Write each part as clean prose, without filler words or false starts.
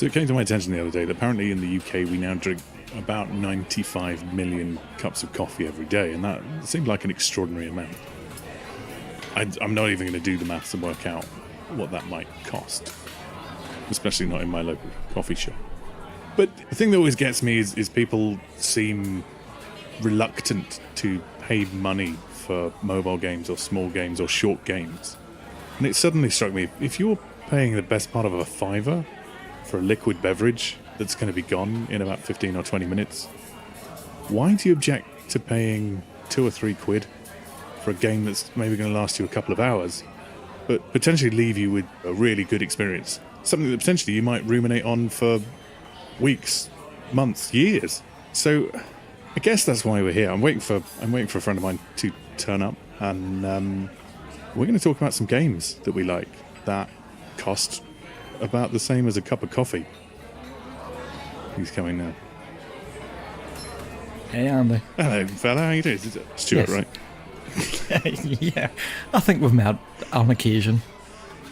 So it came to my attention the other day that apparently in the UK we now drink about 95 million cups of coffee every day, and that seemed like an extraordinary amount. I'm not even going to do the maths and work out what that might cost, especially not in my local coffee shop. But the thing that always gets me is people seem reluctant to pay money for mobile games or small games or short games. And it suddenly struck me, if you're paying the best part of a fiver for a liquid beverage that's going to be gone in about 15 or 20 minutes, why do you object to paying £2 or £3 for a game that's maybe going to last you a couple of hours, but potentially leave you with a really good experience? Something that potentially you might ruminate on for weeks, months, years. So I guess that's why we're here. I'm waiting for a friend of mine to turn up, and we're going to talk about some games that we like that cost about the same as a cup of coffee. He's coming now. Hey, Andy. Hello, fella. How you doing? Is it Stuart, Yes. right? Yeah, I think we've met on occasion.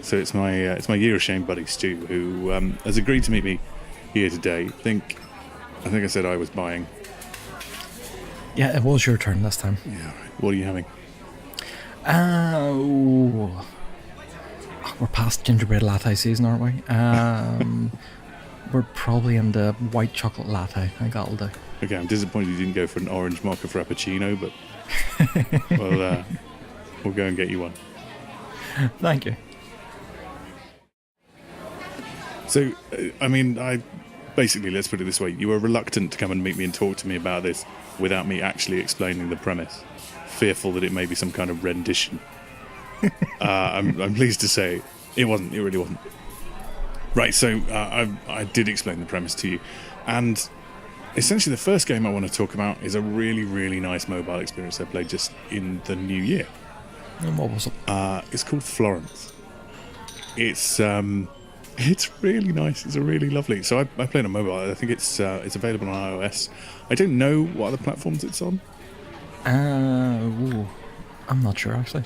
So it's my year of shame buddy Stu, who has agreed to meet me here today. I think I said I was buying. Yeah, it was your turn this time. Yeah. What are you having? We're past gingerbread latte season, aren't we? We're probably in the white chocolate latte. I think that'll do. Okay, I'm disappointed you didn't go for an orange mocha frappuccino, but we'll go and get you one. Thank you. So, I basically, let's put it this way: you were reluctant to come and meet me and talk to me about this without me actually explaining the premise, fearful that it may be some kind of rendition. I'm pleased to say it wasn't. It really wasn't. Right. So I did explain the premise to you, and essentially the first game I want to talk about is a really, really nice mobile experience I played just in the new year. And what was it? It's called Florence. It's really nice. It's a really lovely. So I played on mobile. I think it's available on iOS. I don't know what other platforms it's on. I'm not sure actually.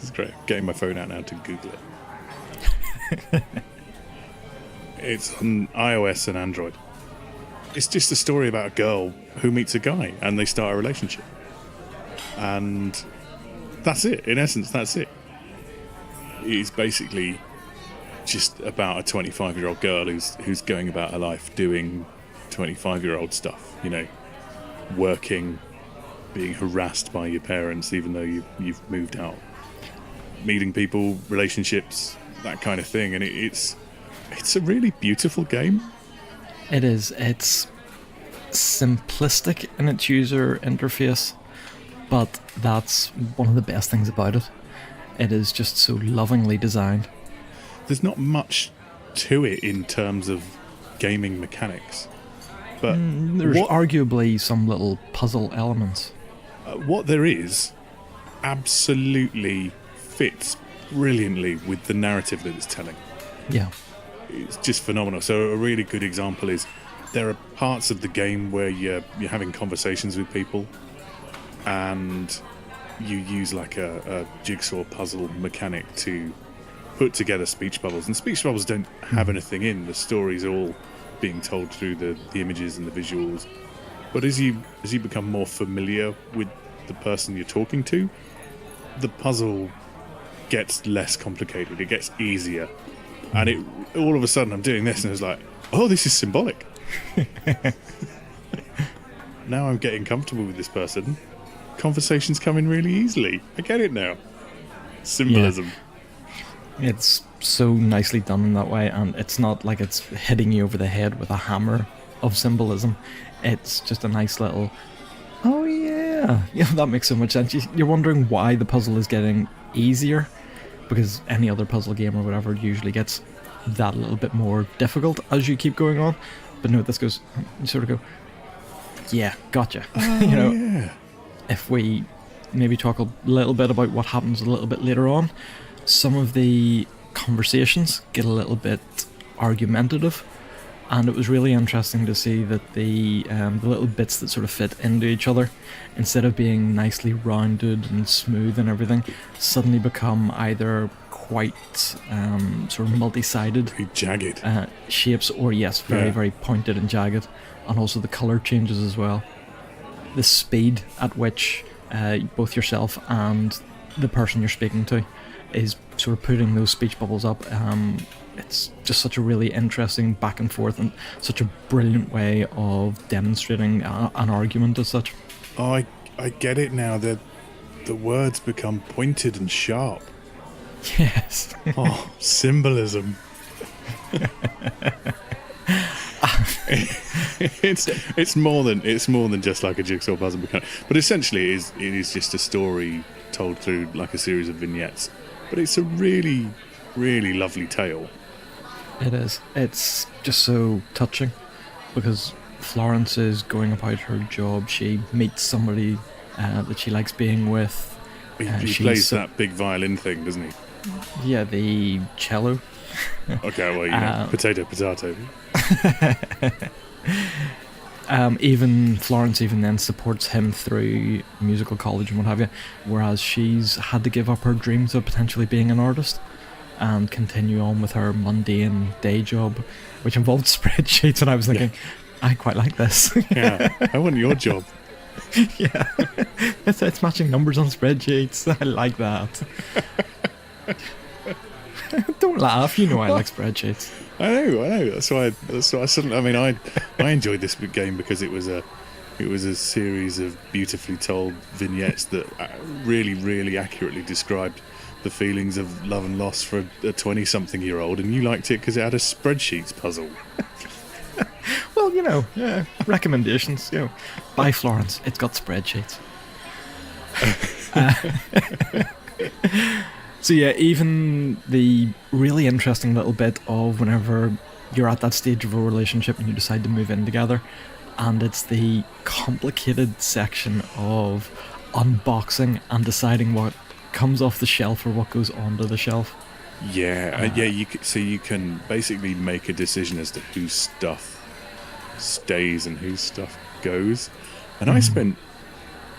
It's great. I'm getting my phone out now to Google it. It's on iOS and Android. It's just a story about a girl who meets a guy and they start a relationship. And that's it. In essence, that's it. It's basically just about a 25-year-old girl who's going about her life doing 25-year-old stuff. You know, working, being harassed by your parents even though you've moved out, meeting people, relationships, that kind of thing. And it's a really beautiful game. It is. It's simplistic in its user interface, but that's one of the best things about it. It is just so lovingly designed. There's not much to it in terms of gaming mechanics, but There's arguably some little puzzle elements. What there is absolutely fits brilliantly with the narrative that it's telling. Yeah. It's just phenomenal. So a really good example is there are parts of the game where you're having conversations with people and you use like a jigsaw puzzle mechanic to put together speech bubbles. And speech bubbles don't have anything in. The story's all being told through the images and the visuals. But as you become more familiar with the person you're talking to, the puzzle gets less complicated. It gets easier. And all of a sudden I'm doing this and it's like, oh, this is symbolic. Now I'm getting comfortable with this person. Conversations come in really easily. I get it now. Symbolism. Yeah. It's so nicely done in that way, and it's not like it's hitting you over the head with a hammer of symbolism. It's just a nice little, oh yeah. Yeah, that makes so much sense. You're wondering why the puzzle is getting easier, because any other puzzle game or whatever usually gets that little bit more difficult as you keep going on. But no, this goes, you sort of go, yeah, gotcha. Oh, you know, yeah. If we maybe talk a little bit about what happens a little bit later on, some of the conversations get a little bit argumentative, And it was really interesting to see that the little bits that sort of fit into each other, instead of being nicely rounded and smooth and everything, suddenly become either quite sort of multi-sided Very jagged. shapes, or yes, very, Yeah. very pointed and jagged. And also the colour changes as well. The speed at which both yourself and the person you're speaking to is sort of putting those speech bubbles up. It's just such a really interesting back and forth, and such a brilliant way of demonstrating an argument as such. Oh, I get it now. The words become pointed and sharp. Yes. Oh, symbolism. it's more than just like a jigsaw puzzle mechanic. But essentially, it is just a story told through like a series of vignettes. But it's a really, really lovely tale. It is. It's just so touching, because Florence is going about her job. She meets somebody that she likes being with. He plays that big violin thing, doesn't he? Yeah, the cello. Okay, well, you know, potato. Even Florence even then supports him through musical college and what have you, whereas she's had to give up her dreams of potentially being an artist and continue on with her mundane day job, which involved spreadsheets. And I was thinking, I quite like this. Yeah, I want your job. Yeah, it's matching numbers on spreadsheets. I like that. Don't laugh. You know I like spreadsheets. I know. That's why I suddenly. I mean, I enjoyed this game because it was a series of beautifully told vignettes that really, really accurately described the feelings of love and loss for a 20-something-year-old, and you liked it because it had a spreadsheets puzzle. Well, you know, recommendations. You know, by Florence. It's got spreadsheets. So yeah, even the really interesting little bit of whenever you're at that stage of a relationship and you decide to move in together, and it's the complicated section of unboxing and deciding what comes off the shelf or what goes onto the shelf. Yeah, you can basically make a decision as to whose stuff stays and whose stuff goes. And I spent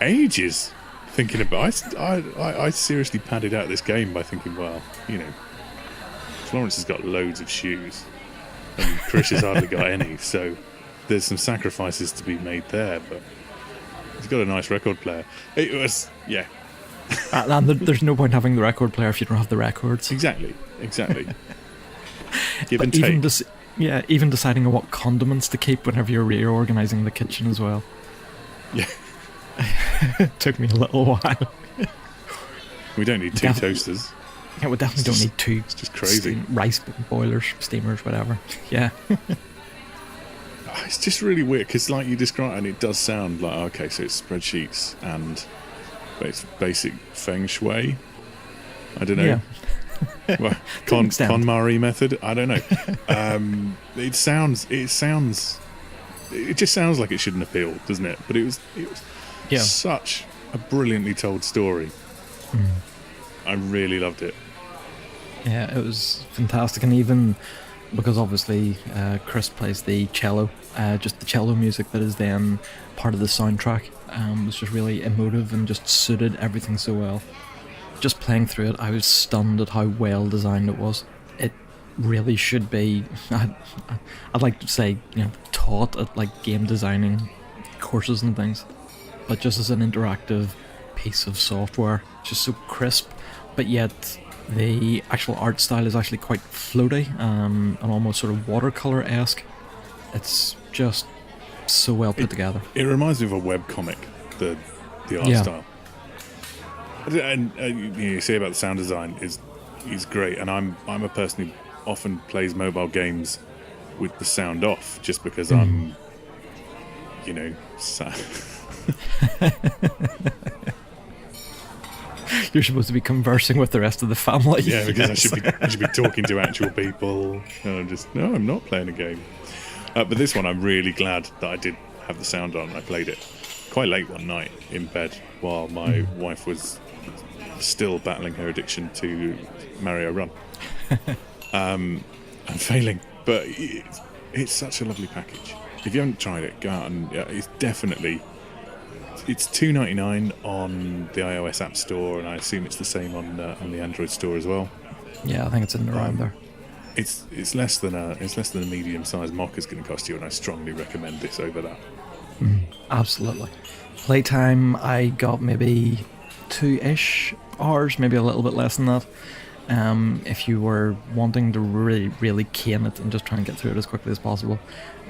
ages thinking about. I seriously padded out this game by thinking, well, you know, Florence has got loads of shoes, and Chris has hardly got any. So there's some sacrifices to be made there. But he's got a nice record player. It was, yeah. And there's no point having the record player if you don't have the records. Exactly. Give But and take. even deciding on what condiments to keep whenever you're reorganizing the kitchen as well. Yeah. It took me a little while. We don't need two toasters. Yeah, we definitely don't need two. It's just crazy. Rice boilers, steamers, whatever. Yeah. It's just really weird because, like you described, and it does sound like, okay, so it's spreadsheets and it's basic feng shui. I don't know. Yeah. Well, KonMari method. I don't know. It just sounds like it shouldn't appeal, doesn't it? But it was such a brilliantly told story. I really loved it. Yeah, it was fantastic, and even because obviously Chris plays the cello, just the cello music that is then part of the soundtrack was just really emotive and just suited everything so well. Just playing through it, I was stunned at how well designed it was. It really should be, I'd like to say, you know, taught at like game designing courses and things, but just as an interactive piece of software, just so crisp, but yet the actual art style is actually quite floaty, and almost sort of watercolor-esque. It's just so well put together. It reminds me of a webcomic, the art style. And you say about the sound design is great, and I'm a person who often plays mobile games with the sound off, just because I'm, you know, You're supposed to be conversing with the rest of the family. Yeah, because I should be talking to actual people. And I'm not playing a game. But this one, I'm really glad that I did have the sound on. I played it quite late one night in bed while my wife was still battling her addiction to Mario Run. I'm failing, but It's such a lovely package. If you haven't tried it, go out and it's definitely. It's $2.99 on the iOS App Store, and I assume it's the same on the Android store as well. Yeah, I think it's in and around there. It's less than a medium-sized mocha is going to cost you, and I strongly recommend this over that. Absolutely. Playtime, I got maybe 2-ish hours, maybe a little bit less than that. If you were wanting to really cane it and just try and get through it as quickly as possible,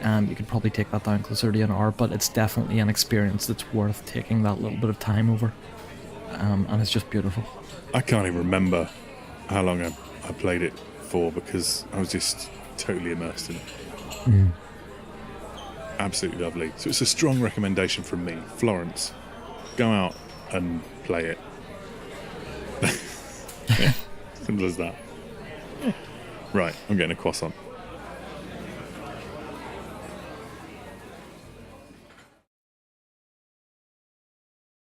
you could probably take that down closer to an hour, but it's definitely an experience that's worth taking that little bit of time over. And it's just beautiful. I can't even remember how long I played it for because I was just totally immersed in it. Absolutely lovely. So it's a strong recommendation from me. Florence, go out and play it. Yeah, simple as that. Right, I'm getting a croissant.